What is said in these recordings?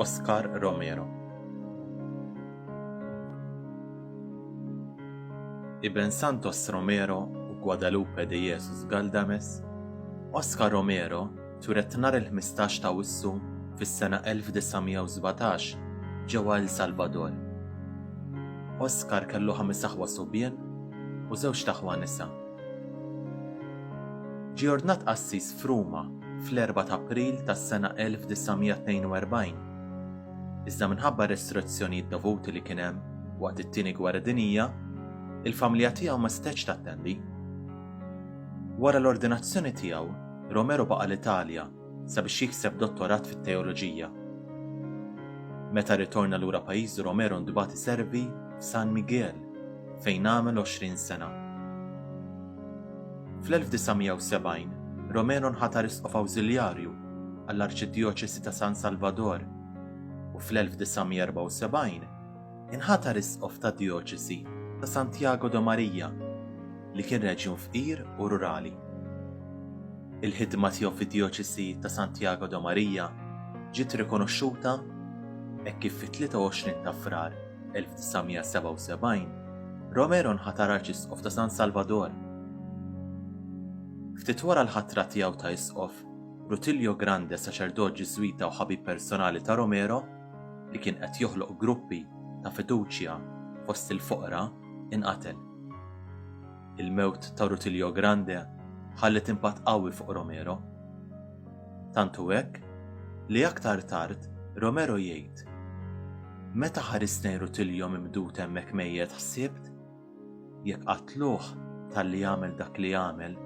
Oscar Romero. Ibn Santos Romero u Guadalupe de Jesus Galdames, Oscar Romero turet nhar il-15 ta' Awwissu fis-sena 1917 ġewwa El Salvador. Oscar kellu 5 aħwa subien u 2 taħwa nisa. Ġie ordnat qassis f'Ruma fl-4 ta' April tas-sena 1942. Iżda minħabba restrizzjonijiet dovuti li kien hemm waqt it-tieni gwerra dinjija, il-familja tiegħu ma stetx tattendi. Wara l-ordinazzjoni tiegħu, Romero baqa' l-Italja sabiex jikseb dottorat fit-teoloġija. Meta ritorna lura pajjiżu, Romero ndbagħat iservi f'San Miguel fejn għamel 20 sena. Fl-1970 Romero nħatar isqof awżiljarju għall-Arċidjoċesi ta' San Salvador u fl-1974 inħatar isqof ta' djoċesi ta' Santiago de Maria li kien reġjun fqir u rurali. Il-ħidma tiegħu fid-djoċesi ta' Santiago de Maria ġiet rikonoxxuta hekk kif fit-23 ta' Frar 1977 Romero nħatar arċisqof ta' San Salvador. Ftit wara l-ħatra tiegħu ta' isqof, Rutilio Grande, saċerdot Ġiżwita u ħabib personali ta' Romero, li kien qed joħloq gruppi ta' fiduċja fost il-foqra, inqatel. Il-mewt ta' Rutilio Grande ħallet impatt qawwi fuq Romero. Tantu hekk li aktar tard Romero jgħid: meta ħarisni Rutilio mimdut hemmhekk mejjed ħsibt jekk qatluh talli jagħmel dak li jagħmel,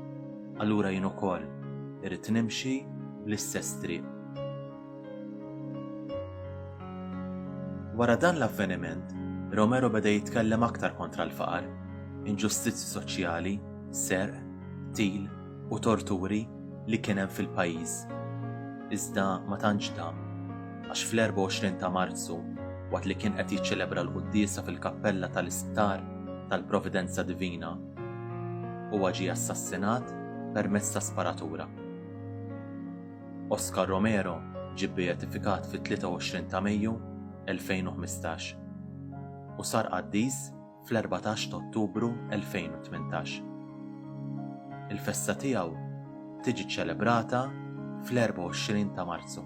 allura jien ukoll irid nimxi l-istess triq. Wara dan l-avveniment, Romero beda jitkellem aktar kontra l-faqar, inġustizzi soċjali, serq, qtil u torturi li kien hemm fil-pajjiż. Iżda ma tantx dam, għax fl-24 ta' Marzu, waqt li kien qed jiċċelebra l-quddiesa fil-kappella tal-isptar tal-Providenza Divina, huwa ġie assassinat permezz ta' sparatura. Oscar Romero ġie beatifikat fit-23 ta' Mejju 2015 u sar qaddiż fl-14 ta' Ottubru 2018. Il-festa tiegħu tiġi ċċelebrata fl-24 ta' Marzu.